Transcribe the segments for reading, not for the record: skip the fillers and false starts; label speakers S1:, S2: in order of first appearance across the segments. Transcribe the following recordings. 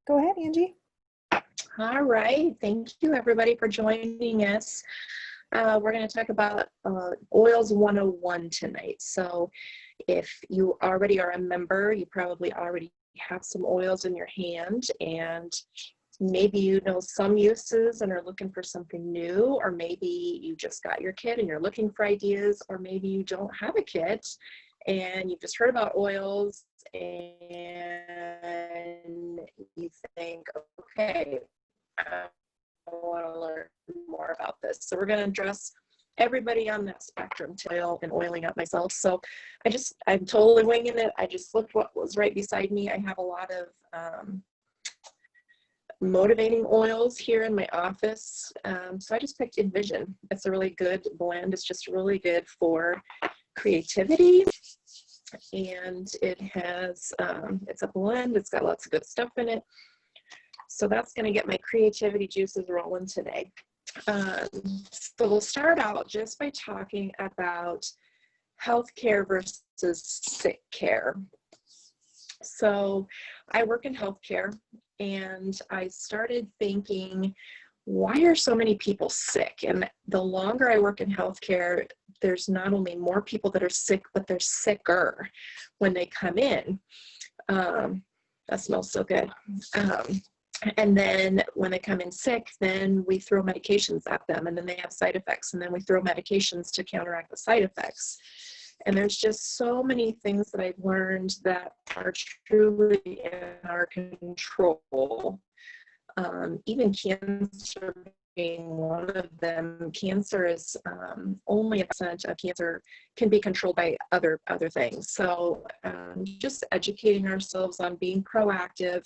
S1: Go ahead, Angie.
S2: All right. Thank you, everybody, for joining us. We're going to talk about Oils 101 tonight. So if you already are a member, you probably already have some oils in your hand, and maybe you know some uses and are looking for something new, or maybe you just got your kit and you're looking for ideas, or maybe you don't have a kit and you've just heard about oils and you think, okay, I want to learn more about this. So we're going to address everybody on that spectrum to oil and oiling up myself. So I'm totally winging it. I just looked what was right beside me. I have a lot of motivating oils here in my office. So I just picked Envision. It's a really good blend. It's just really good for creativity. And it has, it's a blend. It's got lots of good stuff in it. So that's going to get my creativity juices rolling today. So we'll start out just by talking about healthcare versus sick care. So I work in healthcare, and I started thinking, why are so many people sick? And the longer I work in healthcare, there's not only more people that are sick, but they're sicker when they come in. That smells so good. And then when they come in sick, then we throw medications at them, and then they have side effects, and then we throw medications to counteract the side effects. And there's just so many things that I've learned that are truly in our control. Even cancer being one of them. Cancer is only a percent of cancer can be controlled by other things. So just educating ourselves on being proactive,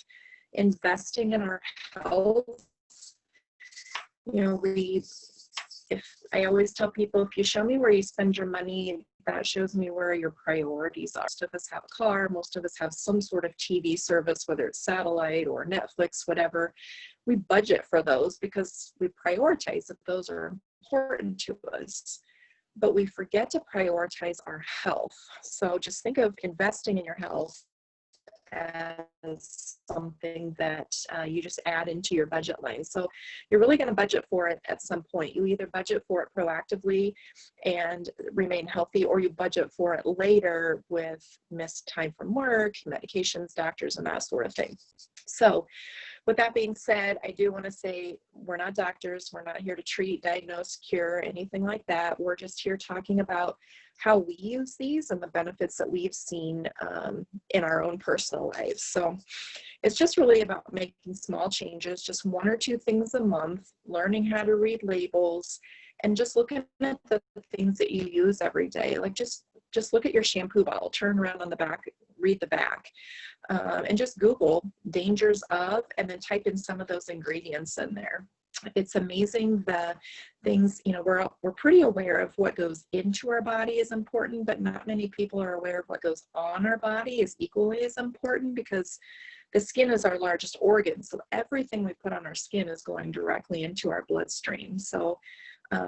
S2: investing in our health. You know, if I always tell people, if you show me where you spend your money, that shows me where your priorities are. Most of us have a car, most of us have some sort of TV service, whether it's satellite or Netflix, whatever. We budget for those because we prioritize that those are important to us, but we forget to prioritize our health. So just think of investing in your health as something that you just add into your budget line. So you're really going to budget for it at some point. You either budget for it proactively and remain healthy, or you budget for it later with missed time from work, medications, doctors, and that sort of thing. So with that being said, I do want to say we're not doctors. We're not here to treat, diagnose, cure, anything like that. We're just here talking about how we use these and the benefits that we've seen in our own personal lives. So it's just really about making small changes, just 1 or 2 things a month, learning how to read labels, and just looking at the things that you use every day. Like just look at your shampoo bottle, turn around on the back, read the back, and just Google dangers of, and then type in some of those ingredients in there. It's amazing the things, you know, we're pretty aware of what goes into our body is important, but not many people are aware of what goes on our body is equally as important, because the skin is our largest organ. So everything we put on our skin is going directly into our bloodstream. So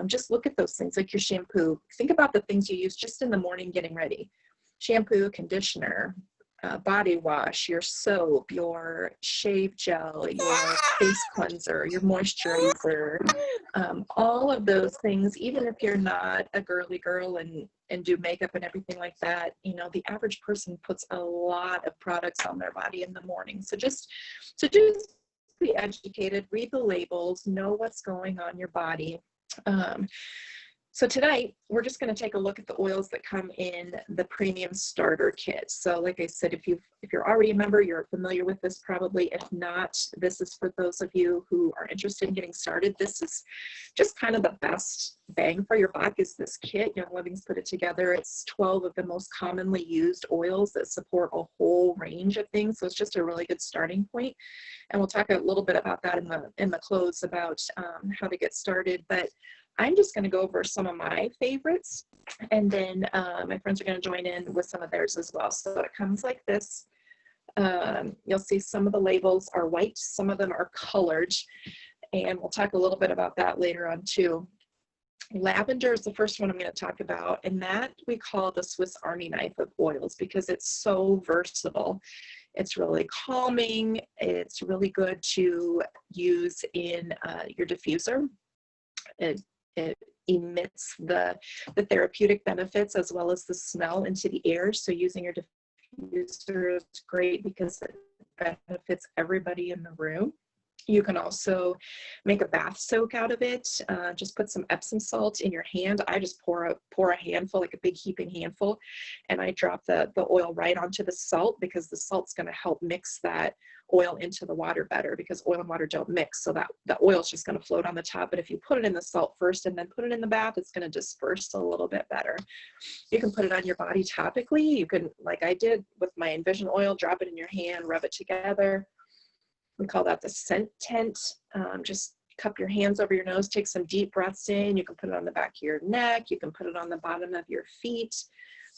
S2: just look at those things like your shampoo. Think about the things you use just in the morning getting ready. Shampoo, conditioner, body wash, your soap, your shave gel, your face cleanser, your moisturizer, all of those things. Even if you're not a girly girl and do makeup and everything like that, you know, the average person puts a lot of products on their body in the morning. So just be educated, read the labels, know what's going on in your body. So tonight, we're just going to take a look at the oils that come in the premium starter kit. So like I said, if you're already a member, you're familiar with this probably. If not, this is for those of you who are interested in getting started. This is just kind of the best bang for your buck is this kit. Young Living's put it together. It's 12 of the most commonly used oils that support a whole range of things. So it's just a really good starting point. And we'll talk a little bit about that in the close about how to get started. But I'm just going to go over some of my favorites, and then my friends are going to join in with some of theirs as well. So it comes like this. You'll see some of the labels are white, some of them are colored, and we'll talk a little bit about that later on too. Lavender is the first one I'm going to talk about, and that we call the Swiss Army knife of oils because it's so versatile. It's really calming. It's really good to use in your diffuser. It emits the therapeutic benefits as well as the smell into the air. So using your diffuser is great because it benefits everybody in the room. You can also make a bath soak out of it. Just put some Epsom salt in your hand. I just pour a handful, like a big heaping handful, and I drop the oil right onto the salt, because the salt's going to help mix that oil into the water better, because oil and water don't mix. So that the oil is just going to float on the top. But if you put it in the salt first and then put it in the bath, it's going to disperse a little bit better. You can put it on your body topically. You can, like I did with my Envision oil, drop it in your hand, rub it together. We call that the scent tent. Just cup your hands over your nose, take some deep breaths in. You can put it on the back of your neck. You can put it on the bottom of your feet.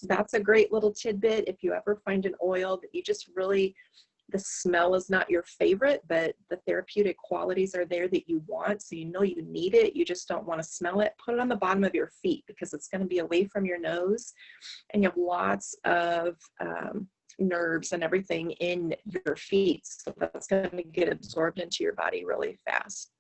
S2: That's a great little tidbit. If you ever find an oil that you just really, the smell is not your favorite, but the therapeutic qualities are there that you want, so you know you need it, you just don't want to smell it, put it on the bottom of your feet, because it's going to be away from your nose, and you have lots of nerves and everything in your feet, so that's going to get absorbed into your body really fast.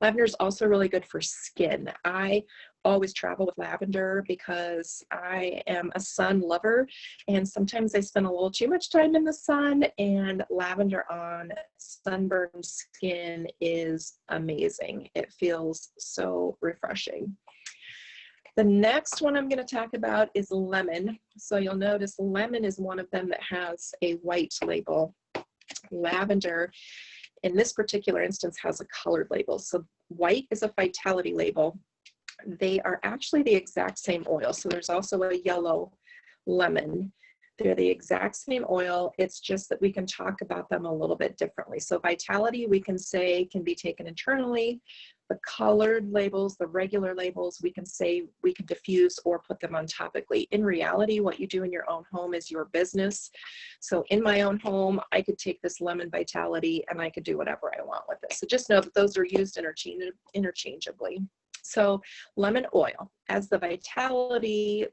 S2: Lavender is also really good for skin. I always travel with lavender because I am a sun lover, and sometimes I spend a little too much time in the sun, and lavender on sunburned skin is amazing. It feels so refreshing. The next one I'm going to talk about is lemon. So you'll notice lemon is one of them that has a white label. Lavender, in this particular instance, has a colored label. So white is a vitality label. They are actually the exact same oil. So there's also a yellow lemon. They're the exact same oil. It's just that we can talk about them a little bit differently. So vitality, we can say, can be taken internally. The colored labels, the regular labels, we can say we can diffuse or put them on topically. In reality, what you do in your own home is your business. So in my own home, I could take this lemon vitality and I could do whatever I want with it. So just know that those are used interchangeably. So lemon oil, as the vitality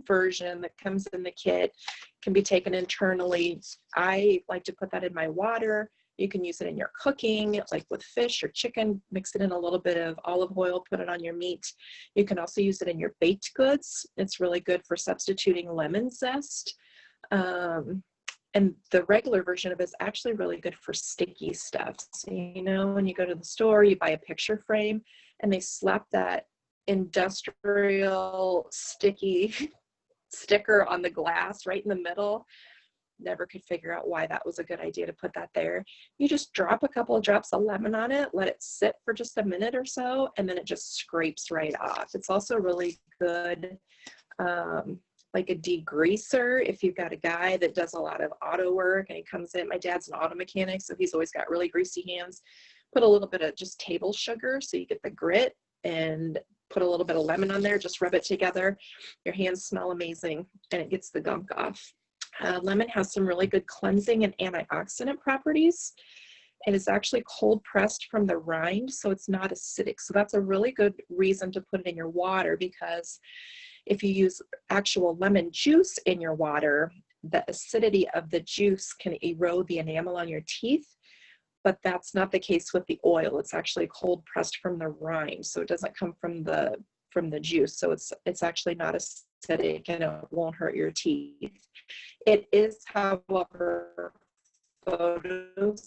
S2: version that comes in the kit, can be taken internally. I like to put that in my water. You can use it in your cooking, like with fish or chicken, mix it in a little bit of olive oil, put it on your meat. You can also use it in your baked goods. It's really good for substituting lemon zest. And the regular version of it is actually really good for sticky stuff. So, you know, when you go to the store, you buy a picture frame and they slap that industrial sticky sticker on the glass right in the middle. Never could figure out why that was a good idea to put that there. You just drop a couple of drops of lemon on it, let it sit for just a minute or so, and then it just scrapes right off. It's also really good, like a degreaser. If you've got a guy that does a lot of auto work and he comes in, my dad's an auto mechanic, so he's always got really greasy hands. Put a little bit of just table sugar so you get the grit, and put a little bit of lemon on there, just rub it together. Your hands smell amazing and it gets the gunk off. Lemon has some really good cleansing and antioxidant properties. It is actually cold pressed from the rind, so it's not acidic. So that's a really good reason to put it in your water, because if you use actual lemon juice in your water, the acidity of the juice can erode the enamel on your teeth, but that's not the case with the oil. It's actually cold pressed from the rind, so it doesn't come from the juice. So it's actually not acidic and it won't hurt your teeth. It is, however, photosensitive,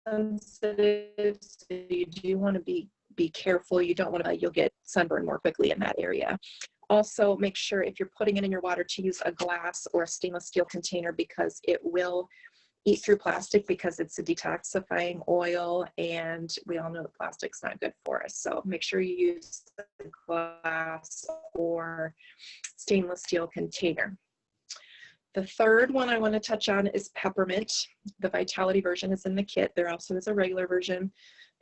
S2: so you do want to be careful. You don't want to, you'll get sunburn more quickly in that area. Also, make sure if you're putting it in your water to use a glass or a stainless steel container, because it will eat through plastic, because it's a detoxifying oil, and we all know that plastic's not good for us. So make sure you use the glass or stainless steel container. The third one I want to touch on is peppermint. The Vitality version is in the kit. There also is a regular version.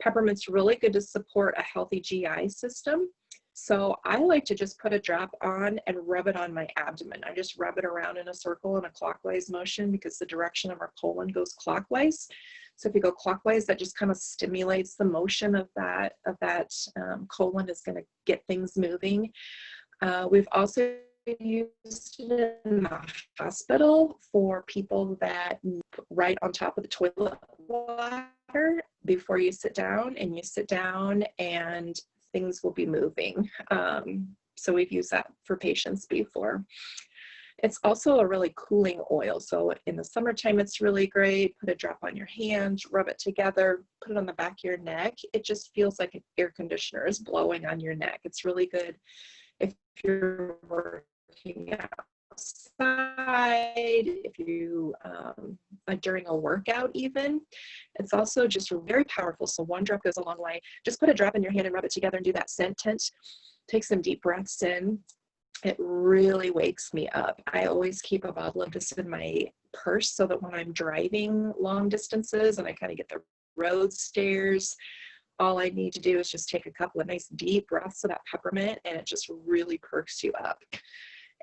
S2: Peppermint's really good to support a healthy GI system. So I like to just put a drop on and rub it on my abdomen. I just rub it around in a circle in a clockwise motion, because the direction of our colon goes clockwise. So if you go clockwise, that just kind of stimulates the motion of that colon, is going to get things moving. We've also used it in the hospital for people that right on top of the toilet water before you sit down, and you sit down and things will be moving. So we've used that for patients before. It's also a really cooling oil. So in the summertime, it's really great. Put a drop on your hand, rub it together, put it on the back of your neck. It just feels like an air conditioner is blowing on your neck. It's really good if you're working outside, if you, like during a workout even. It's also just very powerful. So one drop goes a long way. Just put a drop in your hand and rub it together and do that sentence. Take some deep breaths in. It really wakes me up. I always keep a bottle of this in my purse so that when I'm driving long distances and I kind of get the road stares, all I need to do is just take a couple of nice deep breaths of that peppermint, and it just really perks you up.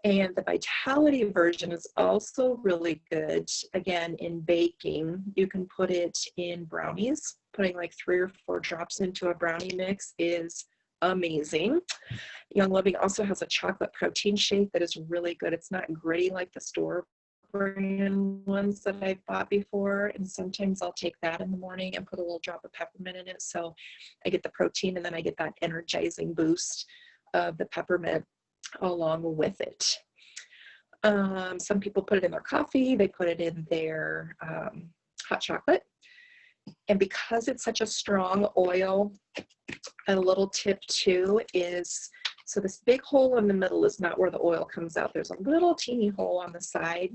S2: And the Vitality version is also really good. Again, in baking, you can put it in brownies. Putting like 3 or 4 drops into a brownie mix is amazing. Young Living also has a chocolate protein shake that is really good. It's not gritty like the store brand ones that I've bought before, and sometimes I'll take that in the morning and put a little drop of peppermint in it, so I get the protein and then I get that energizing boost of the peppermint along with it. Some people put it in their coffee, they put it in their hot chocolate. And because it's such a strong oil, a little tip too is, so this big hole in the middle is not where the oil comes out. There's a little teeny hole on the side,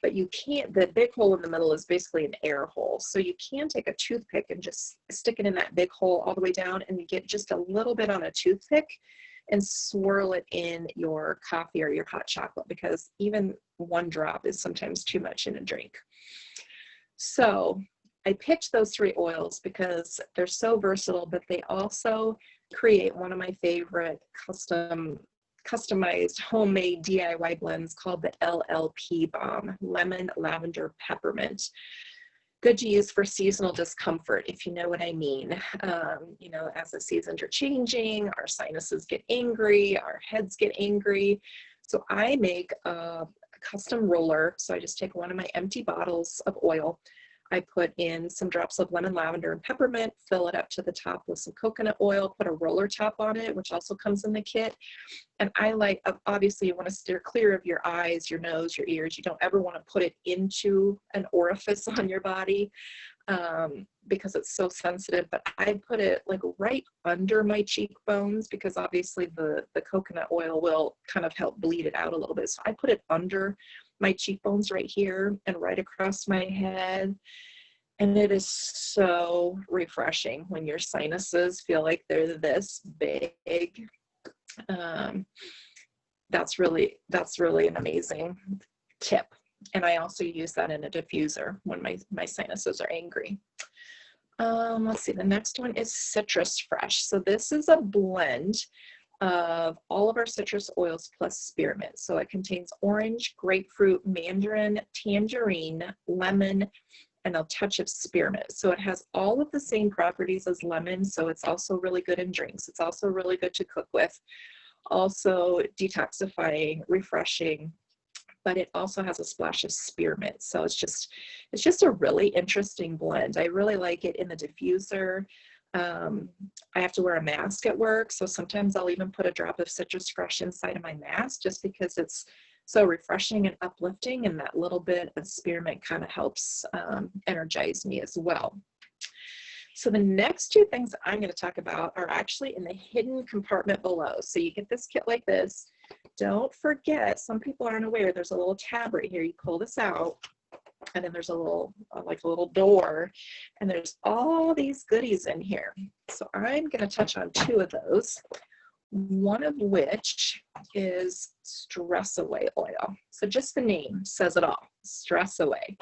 S2: but you can't, the big hole in the middle is basically an air hole. So you can take a toothpick and just stick it in that big hole all the way down, and you get just a little bit on a toothpick and swirl it in your coffee or your hot chocolate, because even 1 drop is sometimes too much in a drink. So I picked those 3 oils because they're so versatile, but they also create one of my favorite customized homemade DIY blends called the LLP Balm, Lemon, Lavender, Peppermint. Good to use for seasonal discomfort, if you know what I mean. You know, as the seasons are changing, our sinuses get angry, our heads get angry. So I make a custom roller. So I just take one of my empty bottles of oil. I put in some drops of lemon, lavender, and peppermint, fill it up to the top with some coconut oil, put a roller top on it, which also comes in the kit. And I like, obviously you want to steer clear of your eyes, your nose, your ears. You don't ever want to put it into an orifice on your body because it's so sensitive, but I put it like right under my cheekbones, because obviously the coconut oil will kind of help bleed it out a little bit. So I put it under my cheekbones right here and right across my head. And it is so refreshing when your sinuses feel like they're this big. That's really an amazing tip. And I also use that in a diffuser when my sinuses are angry. Let's see, the next one is Citrus Fresh. So this is a blend of all of our citrus oils plus spearmint. So it contains orange, grapefruit, mandarin, tangerine, lemon, and a touch of spearmint. So it has all of the same properties as lemon. So it's also really good in drinks. It's also really good to cook with. Also detoxifying, refreshing, but it also has a splash of spearmint. So it's just a really interesting blend. I really like it in the diffuser. I have to wear a mask at work, so sometimes I'll even put a drop of Citrus Fresh inside of my mask just because it's so refreshing and uplifting, and that little bit of spearmint kind of helps energize me as well. So the next 2 things I'm going to talk about are actually in the hidden compartment below. So you get this kit like this. Don't forget, some people aren't aware, there's a little tab right here. You pull this out, and then there's a little, like a little door, and there's all these goodies in here. So I'm going to touch on 2 of those, one of which is Stress Away oil. So just the name says it all, Stress Away.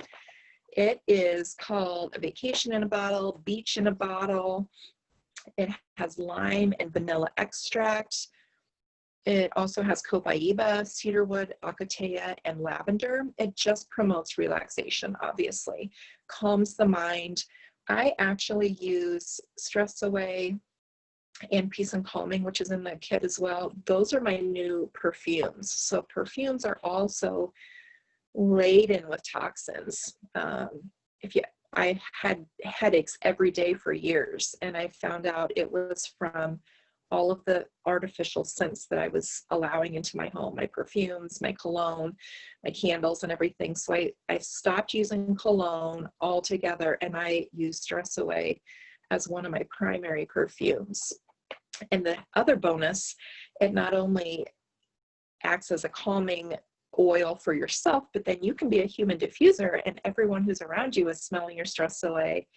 S2: It is called a vacation in a bottle, beach in a bottle. It has lime and vanilla extract. It also has copaiba, cedarwood, acacia, and lavender. It just promotes relaxation, obviously, calms the mind. I actually use Stress Away and Peace and Calming, which is in the kit as well. Those are my new perfumes. So perfumes are also laden with toxins. I had headaches every day for years, and I found out it was from all of the artificial scents that I was allowing into my home, my perfumes, my cologne, my candles, and everything. So I stopped using cologne altogether, and I use Stress Away as one of my primary perfumes. And the other bonus, it not only acts as a calming oil for yourself, but then you can be a human diffuser, and everyone who's around you is smelling your stress away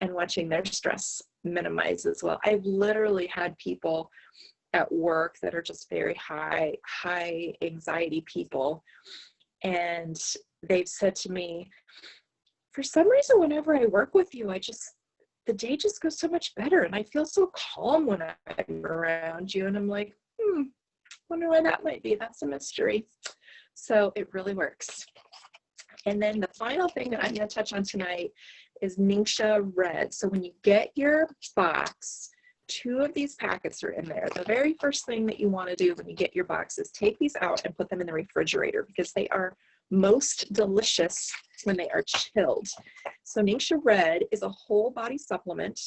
S2: and watching their stress minimize as well. I've literally had people at work that are just very high anxiety people, and they've said to me, for some reason, whenever I work with you, the day just goes so much better, and I feel so calm when I'm around you. And I'm like, wonder why that might be. That's a mystery. So it really works. And then the final thing that I'm going to touch on tonight is Ningxia Red. So when you get your box, 2 of these packets are in there. The very first thing that you want to do when you get your box is take these out and put them in the refrigerator, because they are most delicious when they are chilled. So Ningxia Red is a whole body supplement,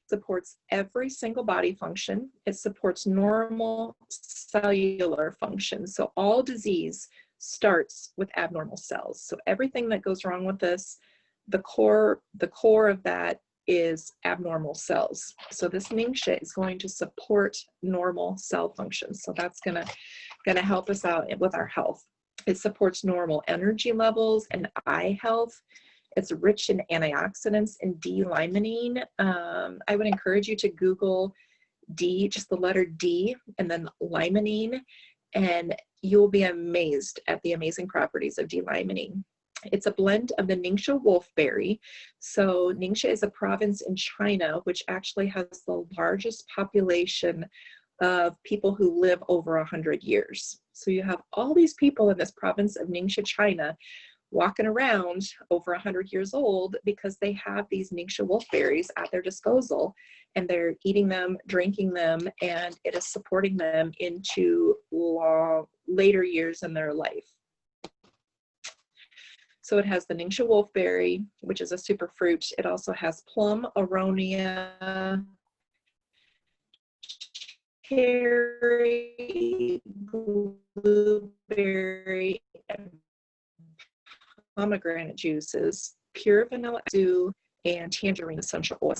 S2: supports every single body function. It supports normal cellular function. So all disease starts with abnormal cells. So everything that goes wrong with this, the core of that is abnormal cells. So this Ningxia is going to support normal cell function. So that's gonna help us out with our health. It supports normal energy levels and eye health. It's rich in antioxidants and D-limonene. I would encourage you to Google D, just the letter D, and then limonene, and you'll be amazed at the amazing properties of D-limonene. It's a blend of the Ningxia wolfberry. So Ningxia is a province in China, which actually has the largest population of people who live over 100 years. So you have all these people in this province of Ningxia, China, walking around over 100 years old because they have these Ningxia wolfberries at their disposal, and they're eating them, drinking them, and it is supporting them into later years in their life. So it has the Ningxia wolfberry, which is a superfruit. It also has plum, aronia, cherry, blueberry, and pomegranate juices, pure vanilla extract, and tangerine essential oil.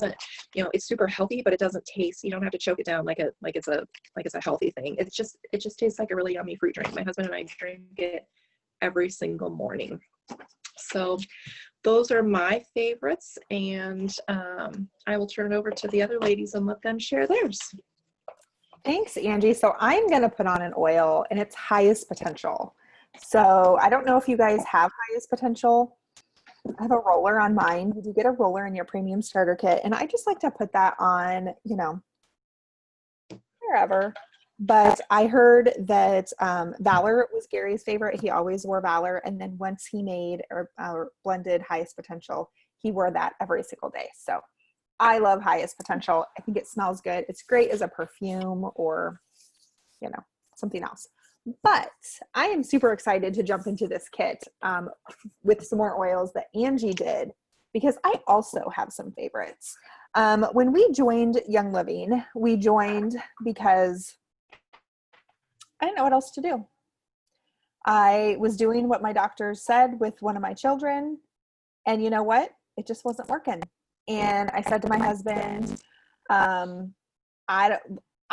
S2: It's super healthy, but it doesn't taste. You don't have to choke it down like it's a healthy thing. It just tastes like a really yummy fruit drink. My husband and I drink it every single morning. So those are my favorites, and I will turn it over to the other ladies and let them share theirs.
S1: Thanks, Angie. So I'm going to put on an oil, and it's Highest Potential. So I don't know if you guys have Highest Potential. I have a roller on mine. You do get a roller in your premium starter kit, and I just like to put that on, wherever. But I heard that Valor was Gary's favorite. He always wore Valor, and then once he made or blended Highest Potential, he wore that every single day. So I love Highest Potential. I think it smells good. It's great as a perfume or, something else. But I am super excited to jump into this kit with some more oils that Angie did, because I also have some favorites. When we joined Young Living, we joined because I didn't know what else to do. I was doing what my doctor said with one of my children, and you know what? It just wasn't working. And I said to my husband, I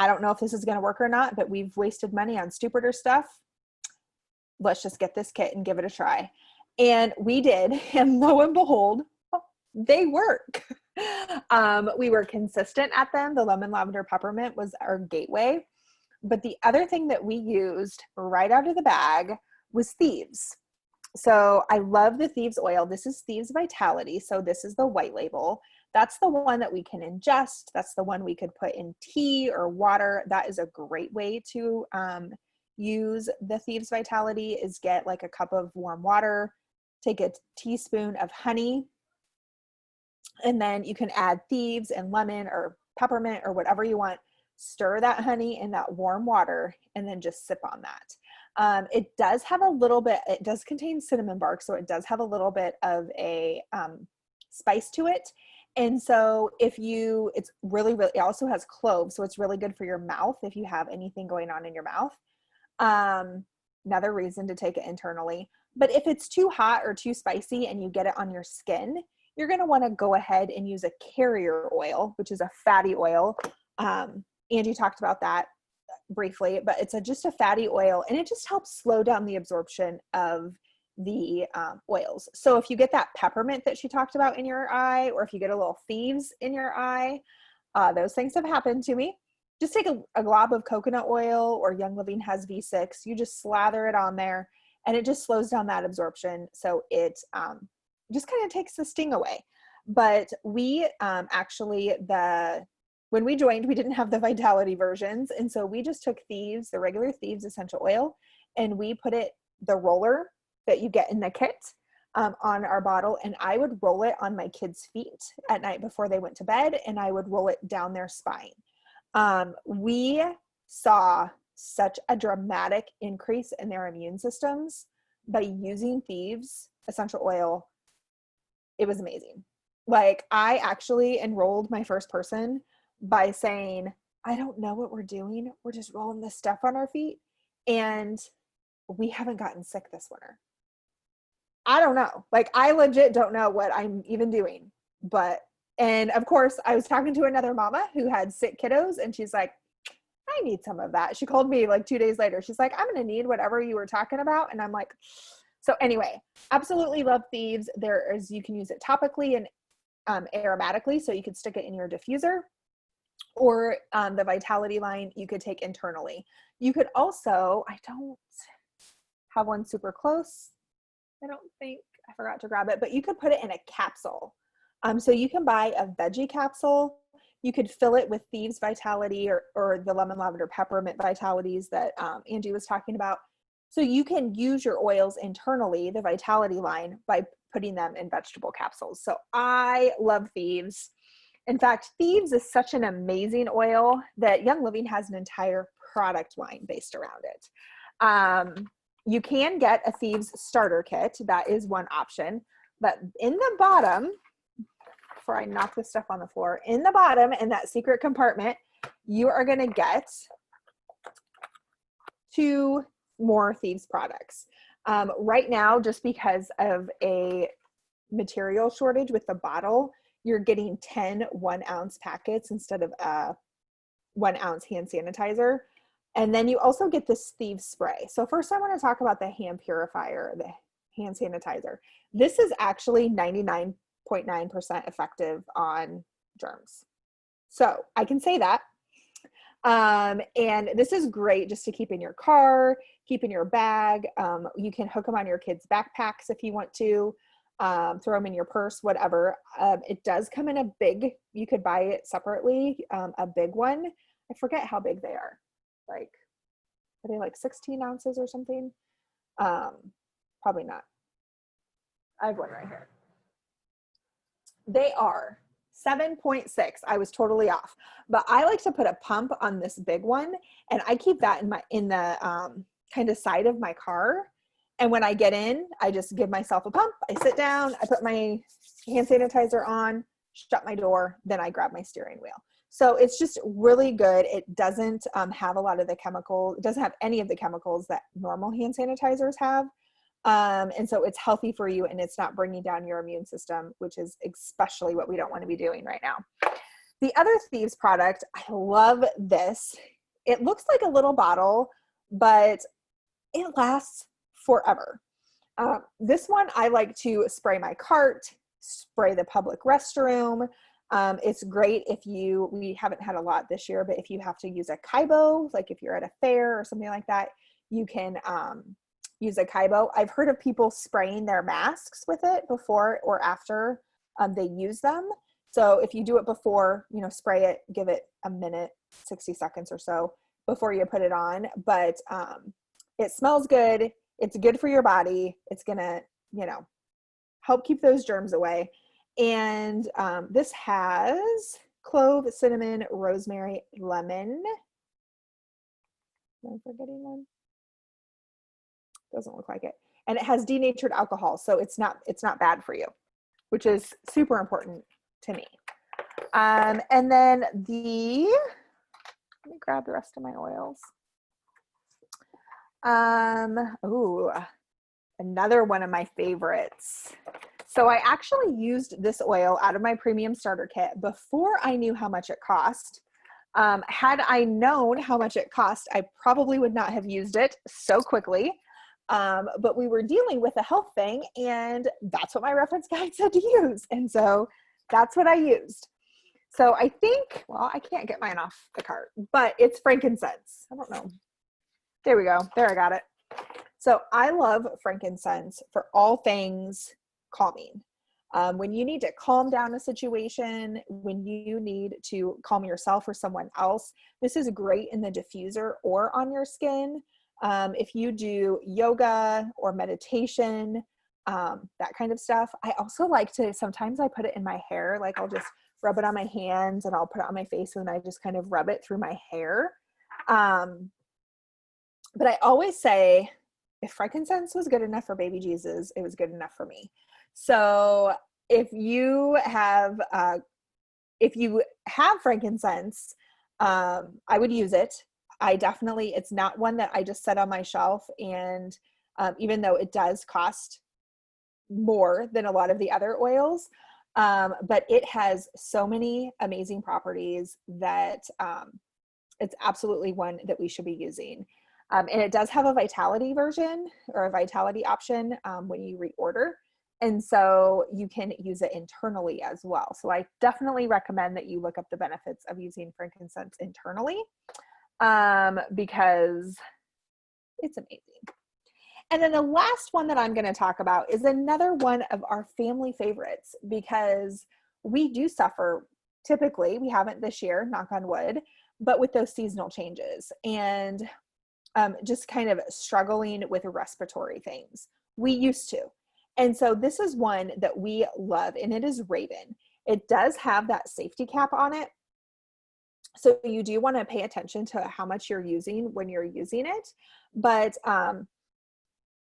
S1: don't know if this is going to work or not, but we've wasted money on stupider stuff. Let's just get this kit and give it a try. And we did. And lo and behold, they work. We were consistent at them. The lemon, lavender, peppermint was our gateway. But the other thing that we used right out of the bag was Thieves. So I love the Thieves oil. This is Thieves Vitality. So this is the white label. That's the one that we can ingest. That's the one we could put in tea or water. That is a great way to use the Thieves Vitality, is get like a cup of warm water, take a teaspoon of honey, and then you can add Thieves and lemon or peppermint or whatever you want. stir that honey in that warm water, and then just sip on that. It does have a little bit, it does contain cinnamon bark, so it does have a little bit of a spice to it. And so if you, it's really, it also has cloves, so it's really good for your mouth if you have anything going on in your mouth. Another reason to take it internally. But if it's too hot or too spicy and you get it on your skin, you're going to want to go ahead and use a carrier oil, which is a fatty oil. Angie talked about that briefly, but it's just a fatty oil, and it just helps slow down the absorption of the oils. So if you get that peppermint that she talked about in your eye, or if you get a little thieves in your eye, those things have happened to me. Just take a glob of coconut oil, or Young Living has V6. You just slather it on there, and it just slows down that absorption. So it just kind of takes the sting away. But we actually, when we joined, we didn't have the Vitality versions. And so we just took Thieves, the regular Thieves essential oil, and we put it, the roller that you get in the kit, on our bottle. And I would roll it on my kids' feet at night before they went to bed, and I would roll it down their spine. We saw such a dramatic increase in their immune systems by using Thieves essential oil. It was amazing. Like, I actually enrolled my first person by saying, I don't know what we're doing. We're just rolling this stuff on our feet, and we haven't gotten sick this winter. I don't know. Like, I legit don't know what I'm even doing. But, and of course, I was talking to another mama who had sick kiddos, and she's like, I need some of that. She called me like 2 days later. She's like, I'm going to need whatever you were talking about. And I'm like, so anyway, absolutely love Thieves. You can use it topically and aromatically. So you could stick it in your diffuser, or the Vitality line you could take internally. You could also, I don't have one super close. I don't think, I forgot to grab it, but you could put it in a capsule. So you can buy a veggie capsule. You could fill it with Thieves Vitality, or the lemon lavender peppermint Vitalities that Angie was talking about. So you can use your oils internally, the Vitality line, by putting them in vegetable capsules. So I love Thieves. In fact, Thieves is such an amazing oil that Young Living has an entire product line based around it. You can get a Thieves starter kit. That is one option. But in the bottom, before I knock this stuff on the floor, in the bottom, in that secret compartment, you are going to get 2 more Thieves products. Right now, just because of a material shortage with the bottle, you're getting 10 1-ounce packets instead of a 1-ounce hand sanitizer. And then you also get this Thieves spray. So first I want to talk about the hand purifier, the hand sanitizer. This is actually 99.9% effective on germs. So I can say that. And this is great just to keep in your car, keep in your bag. You can hook them on your kids' backpacks if you want to, throw them in your purse, whatever. It does come in a big, you could buy it separately, a big one. I forget how big they are. Like, are they like 16 ounces or something? Probably not. I have one right here. They are 7.6. I was totally off, but I like to put a pump on this big one, and I keep that in the kind of side of my car. And when I get in, I just give myself a pump. I sit down, I put my hand sanitizer on, shut my door, then I grab my steering wheel. So it's just really good. It doesn't have a lot of the chemical, it doesn't have any of the chemicals that normal hand sanitizers have. And so it's healthy for you, and it's not bringing down your immune system, which is especially what we don't want to be doing right now. The other Thieves product, I love this. It looks like a little bottle, but it lasts forever. This one I like to spray my cart, spray the public restroom. It's great if we haven't had a lot this year, but if you have to use a Kaibo, like if you're at a fair or something like that, you can use a Kaibo. I've heard of people spraying their masks with it before or after they use them. So if you do it before, spray it, give it a minute, 60 seconds or so before you put it on. But it smells good. It's good for your body. It's going to, help keep those germs away. And this has clove, cinnamon, rosemary, lemon. Am I forgetting one? Doesn't look like it. And it has denatured alcohol, so it's not bad for you, which is super important to me. And then let me grab the rest of my oils. Ooh, another one of my favorites. So I actually used this oil out of my premium starter kit before I knew how much it cost. Had I known how much it cost, I probably would not have used it so quickly. But we were dealing with a health thing, and that's what my reference guide said to use. And so that's what I used. So I think, well, I can't get mine off the cart, but it's frankincense. I don't know. There we go. There, I got it. So I love frankincense for all things calming. When you need to calm down a situation, when you need to calm yourself or someone else, this is great in the diffuser or on your skin. If you do yoga or meditation, that kind of stuff. I also like to, sometimes I put it in my hair, like I'll just rub it on my hands and I'll put it on my face and I just kind of rub it through my hair. But I always say, if frankincense was good enough for baby Jesus, it was good enough for me. So if you have frankincense, I would use it. It's not one that I just set on my shelf. And even though it does cost more than a lot of the other oils, but it has so many amazing properties that it's absolutely one that we should be using. And it does have a vitality version or a vitality option when you reorder. And so you can use it internally as well. So I definitely recommend that you look up the benefits of using frankincense internally because it's amazing. And then the last one that I'm going to talk about is another one of our family favorites because we do suffer, typically, we haven't this year, knock on wood, but with those seasonal changes and just kind of struggling with respiratory things. We used to. And so this is one that we love, and it is Raven. It does have that safety cap on it. So you do want to pay attention to how much you're using when you're using it. But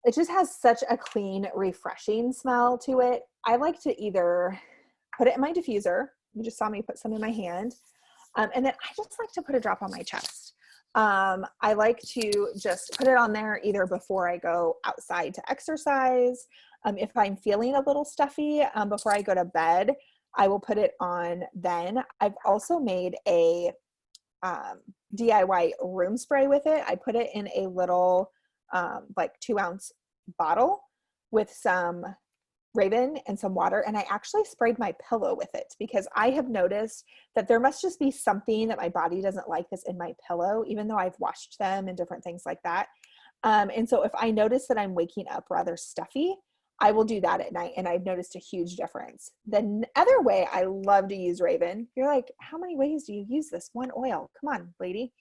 S1: it just has such a clean, refreshing smell to it. I like to either put it in my diffuser. You just saw me put some in my hand. And then I just like to put a drop on my chest. I like to just put it on there either before I go outside to exercise. If I'm feeling a little stuffy before I go to bed, I will put it on then. I've also made a DIY room spray with it. I put it in a little like 2-ounce bottle with some Raven and some water, and I actually sprayed my pillow with it because I have noticed that there must just be something that my body doesn't like that's in my pillow, even though I've washed them and different things like that. And so if I notice that I'm waking up rather stuffy, I will do that at night, and I've noticed a huge difference. The other way I love to use Raven, you're like, how many ways do you use this one oil? Come on, lady.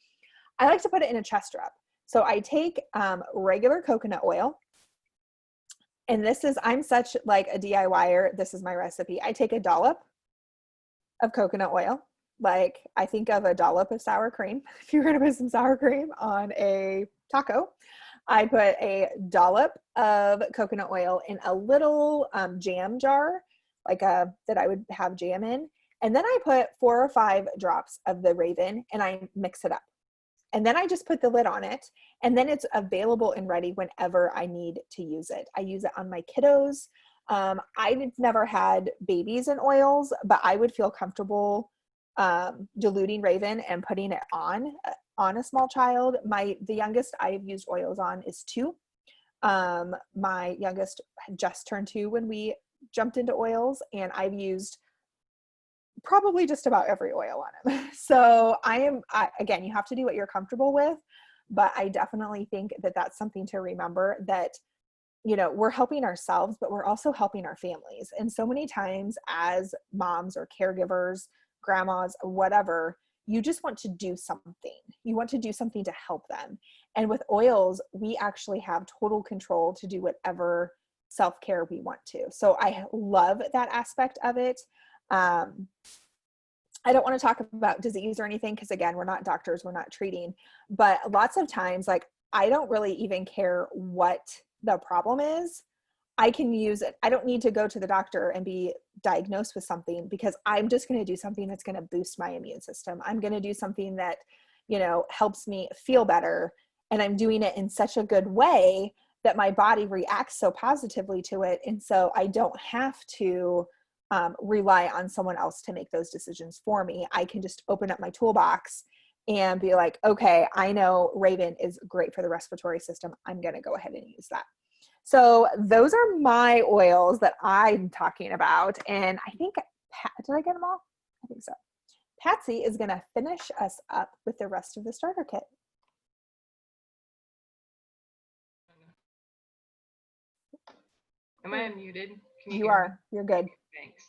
S1: I like to put it in a chest rub. So I take regular coconut oil, and I'm such like a DIYer. This is my recipe. I take a dollop of coconut oil. Like I think of a dollop of sour cream. If you're going to put some sour cream on a taco, I put a dollop of coconut oil in a little jam jar, that I would have jam in. And then I put 4 or 5 drops of the Raven and I mix it up. And then I just put the lid on it, and then it's available and ready whenever I need to use it. I use it on my kiddos. I've never had babies in oils, but I would feel comfortable diluting Raven and putting it on a small child. The youngest I've used oils on is 2. My youngest just turned 2 when we jumped into oils, and I've used probably just about every oil on him. So again, you have to do what you're comfortable with, but I definitely think that that's something to remember, that, we're helping ourselves, but we're also helping our families. And so many times as moms or caregivers, grandmas, whatever, you just want to do something. You want to do something to help them. And with oils, we actually have total control to do whatever self-care we want to. So I love that aspect of it. I don't want to talk about disease or anything because, again, we're not doctors, we're not treating. But lots of times, like, I don't really even care what the problem is. I can use it. I don't need to go to the doctor and be diagnosed with something, because I'm just going to do something that's going to boost my immune system. I'm going to do something that, helps me feel better. And I'm doing it in such a good way that my body reacts so positively to it. And so I don't have to rely on someone else to make those decisions for me. I can just open up my toolbox and be like, okay, I know Raven is great for the respiratory system. I'm going to go ahead and use that. So those are my oils that I'm talking about. And I think, did I get them all? I think so. Patsy is going to finish us up with the rest of the starter kit.
S3: Am I unmuted? Can
S1: You
S3: hear
S1: are.
S3: me?
S1: You're good.
S3: Thanks.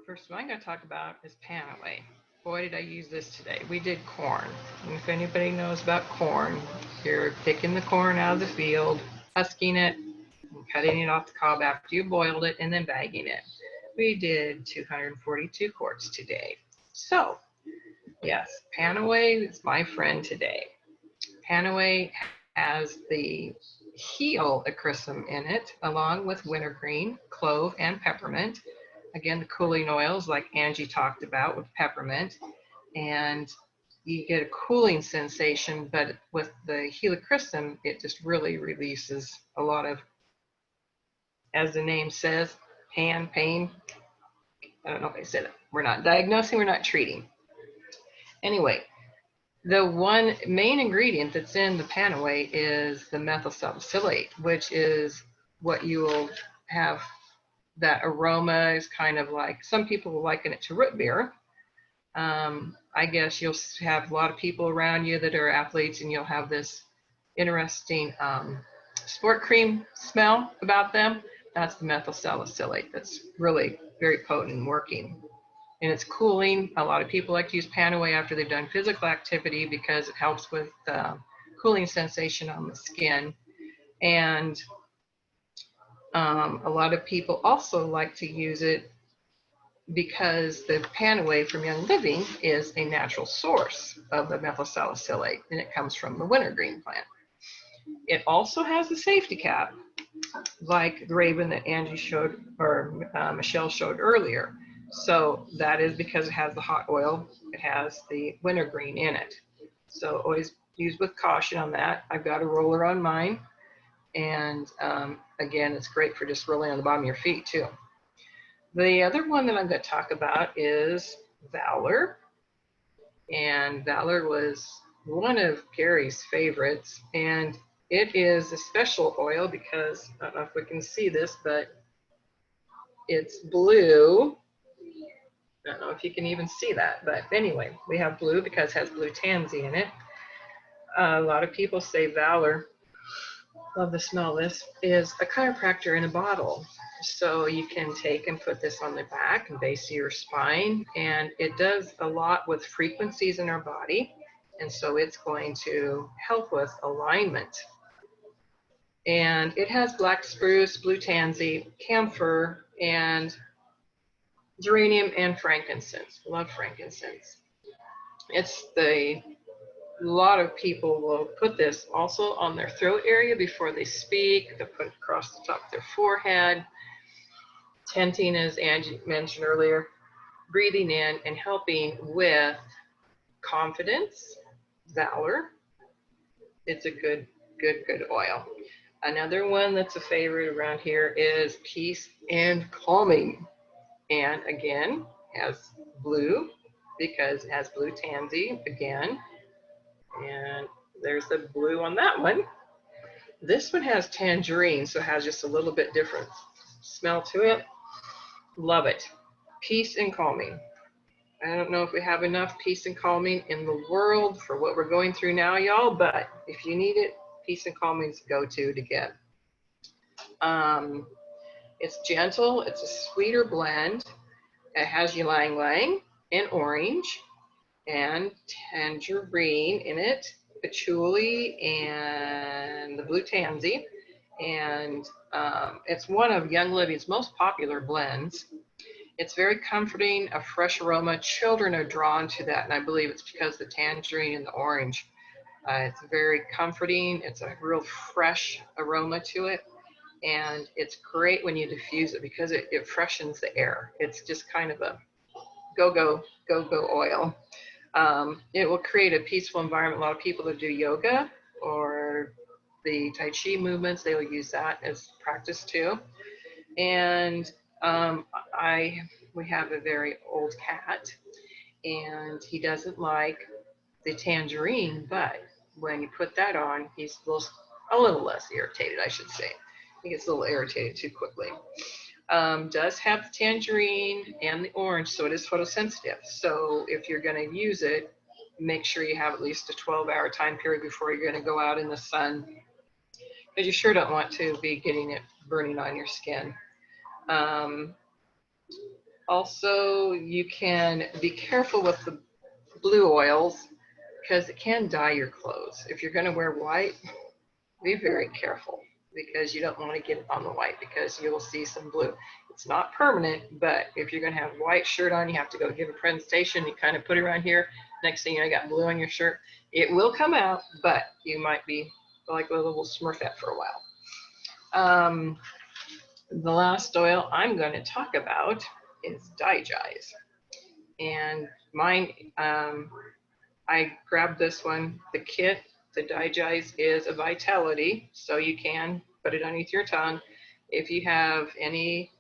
S3: First one I'm going to talk about is Panaway. Boy, did I use this today. We did corn. And if anybody knows about corn, you're picking the corn out of the field, husking it, and cutting it off the cob after you boiled it, and then bagging it. We did 242 quarts today. So, yes, Panaway is my friend today. Panaway has the helichrysum in it, along with wintergreen, clove, and peppermint. Again, the cooling oils like Angie talked about with peppermint. And you get a cooling sensation, but with the helichrysum, it just really releases a lot of, as the name says, pain. I don't know if I said it. We're not diagnosing, we're not treating. Anyway, the one main ingredient that's in the Panaway is the methyl salicylate, which is what you will have. That aroma is kind of like, some people will liken it to root beer. I guess you'll have a lot of people around you that are athletes, and you'll have this interesting sport cream smell about them. That's the methyl salicylate. That's really very potent and working. And it's cooling. A lot of people like to use Panaway after they've done physical activity because it helps with cooling sensation on the skin. And a lot of people also like to use it because the Panaway from Young Living is a natural source of the methyl salicylate, and it comes from the wintergreen plant. It also has a safety cap, like the Raven that Angie showed, or Michelle showed earlier. So that is because it has the hot oil, it has the wintergreen in it. So always use with caution on that. I've got a roller on mine, and again, it's great for just rolling on the bottom of your feet too. The other one that I'm going to talk about is Valor. And Valor was one of Gary's favorites. And it is a special oil because, I don't know if we can see this, but it's blue. I don't know if you can even see that, but anyway, we have blue because it has blue tansy in it. A lot of people say Valor, love the smell of this, is a chiropractor in a bottle. So you can take and put this on the back and base of your spine, and it does a lot with frequencies in our body. And so it's going to help with alignment. And it has black spruce, blue tansy, camphor, and geranium and frankincense. Love frankincense. A lot of people will put this also on their throat area before they speak. They'll put it across the top of their forehead. Tenting, as Angie mentioned earlier, breathing in and helping with confidence, valor. It's a good oil. Another one that's a favorite around here is Peace and Calming. And again, has blue because it has blue tansy again. And there's the blue on that one. This one has tangerine, so it has just a little bit different smell to it. Love it. Peace and calming. I don't know if we have enough peace and calming in the world for what we're going through now, y'all, but if you need it, peace and calming is go-to to get. It's gentle. It's a sweeter blend. It has ylang ylang and orange and tangerine in it, patchouli, and the blue tansy. And it's one of Young Living's most popular blends. It's very comforting, a fresh aroma. Children are drawn to that, and I believe it's because the tangerine and the orange. It's very comforting. It's a real fresh aroma to it. And it's great when you diffuse it because it freshens the air. It's just kind of a go-go oil. It will create a peaceful environment. A lot of people that do yoga or the Tai Chi movements, they will use that as practice too. And we have a very old cat, and he doesn't like the tangerine, but when you put that on, he's a little less irritated, I should say. He gets a little irritated too quickly. Does have the tangerine and the orange, so it is photosensitive. So if you're going to use it, make sure you have at least a 12-hour time period before you're going to go out in the sun, because you sure don't want to be getting it burning on your skin. Also, you can be careful with the blue oils because it can dye your clothes. If you're going to wear white, be very careful because you don't want to get it on the white because you will see some blue. It's not permanent, but if you're going to have a white shirt on, you have to go give a presentation, you kind of put it around here. Next thing you know, you got blue on your shirt. It will come out, but you might be like a little Smurfette for a while. The last oil I'm going to talk about is Digise. And mine, I grabbed this one, the kit. The Digise is a Vitality, so you can put it underneath your tongue. If you have any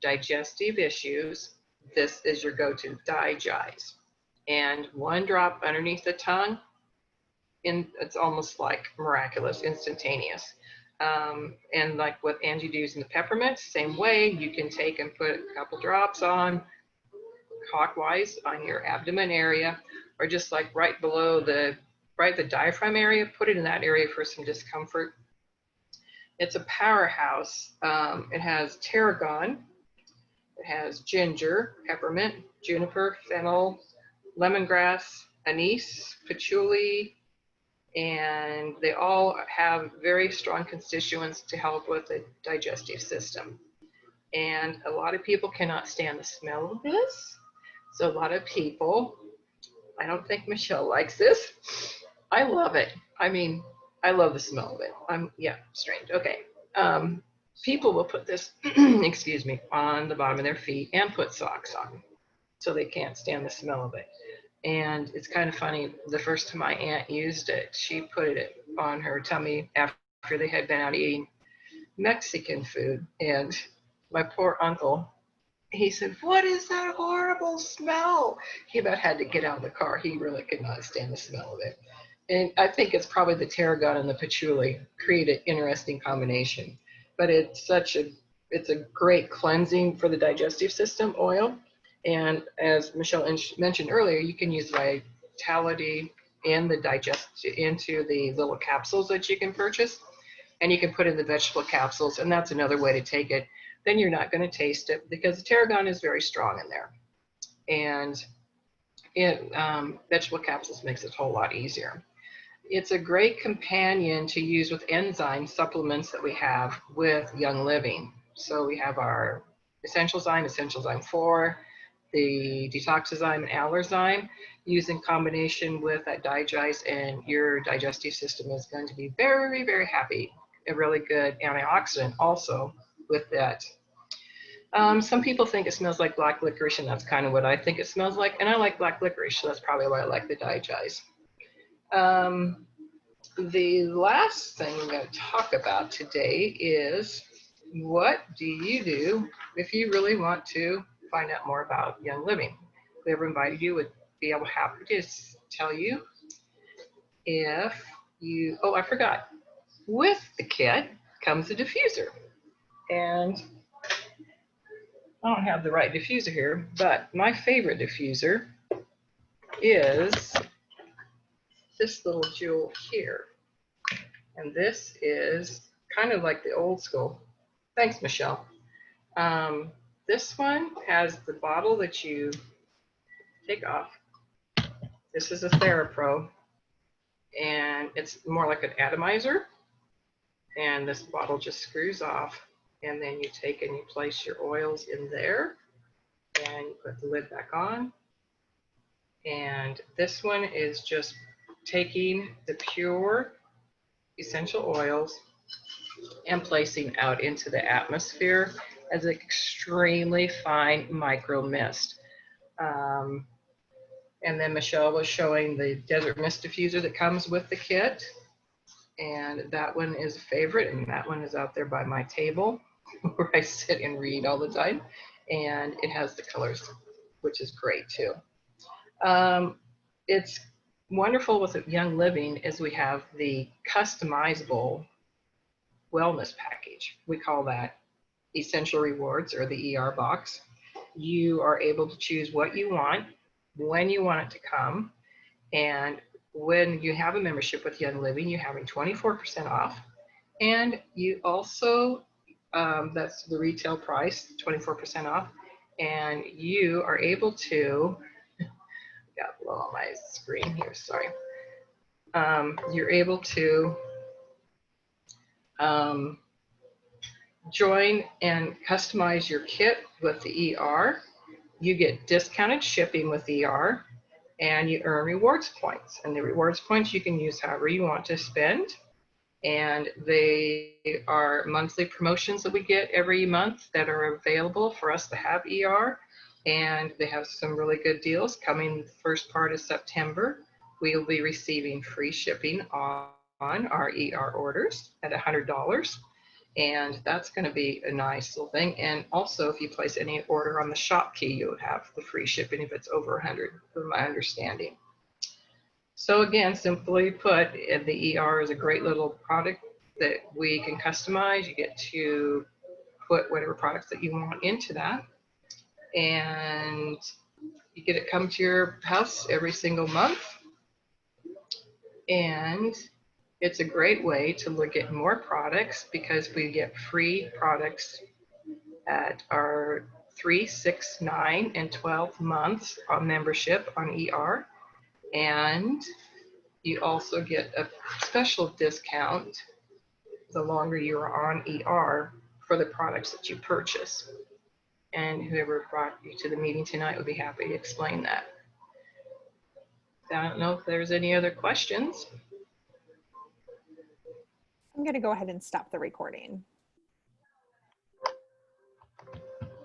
S3: digestive issues, this is your go-to, Digise. And 1 drop underneath the tongue, it's almost like miraculous, instantaneous. And like what Angie does in the peppermint, same way, you can take and put a couple drops on clockwise on your abdomen area, or just like right below the diaphragm area, put it in that area for some discomfort. It's a powerhouse. It has tarragon, it has ginger, peppermint, juniper, fennel, lemongrass, anise, patchouli, and they all have very strong constituents to help with the digestive system. And a lot of people cannot stand the smell of this. So a lot of people, I don't think Michelle likes this. I love it. I mean, I love the smell of it. Yeah, strange. Okay. People will put this, excuse me, on the bottom of their feet and put socks on, so they can't stand the smell of it. And it's kind of funny, the first time my aunt used it, she put it on her tummy after they had been out eating Mexican food. And my poor uncle, he said, "What is that horrible smell?" He about had to get out of the car. He really could not stand the smell of it. And I think it's probably the tarragon and the patchouli create an interesting combination. But it's a great cleansing for the digestive system oil. And as Michelle mentioned earlier, you can use Vitality in into the little capsules that you can purchase, and you can put in the vegetable capsules, and that's another way to take it. Then you're not going to taste it because the tarragon is very strong in there, and vegetable capsules makes it a whole lot easier. It's a great companion to use with enzyme supplements that we have with Young Living. So we have our Essential Zyme 4, the Detoxazyme and Allerzyme, used in combination with that Digise, and your digestive system is going to be very, very happy. A really good antioxidant also with that. Some people think it smells like black licorice, and that's kind of what I think it smells like. And I like black licorice, so that's probably why I like the Digise. The last thing we're going to talk about today is, what do you do if you really want to find out more about Young Living? Whoever invited you would be happy to tell you. If you, oh, I forgot. With the kit comes a diffuser. And I don't have the right diffuser here, but my favorite diffuser is this little jewel here. And this is kind of like the old school. Thanks, Michelle. This one has the bottle that you take off. This is a TheraPro, and it's more like an atomizer. And this bottle just screws off, and then you take and you place your oils in there and you put the lid back on. And this one is just taking the pure essential oils and placing out into the atmosphere as an extremely fine micro mist. And then Michelle was showing the desert mist diffuser that comes with the kit. And that one is a favorite, and that one is out there by my table where I sit and read all the time. And it has the colors, which is great too. It's wonderful with Young Living is we have the customizable wellness package. We call that Essential Rewards, or the ER box. You are able to choose what you want, when you want it to come, and when you have a membership with Young Living, you're having 24% off. And you also, that's the retail price, 24% off. And you are able to, got a little on my screen here, sorry. You're able to join and customize your kit with the ER. You get discounted shipping with ER, and you earn rewards points. And the rewards points you can use however you want to spend. And they are monthly promotions that we get every month that are available for us to have ER. And they have some really good deals coming the first part of September. We will be receiving free shipping on our ER orders at $100. And that's going to be a nice little thing. And also, if you place any order on the shop key, you'll have the free shipping if it's over 100, from my understanding. So again, simply put, the ER is a great little product that we can customize. You get to put whatever products that you want into that. And you get it come to your house every single month. And it's a great way to look at more products because we get free products at our 3, 6, 9, and 12 months on membership on ER. And you also get a special discount the longer you are on ER for the products that you purchase. And whoever brought you to the meeting tonight would be happy to explain that. I don't know if there's any other questions.
S1: I'm going to go ahead and stop the recording.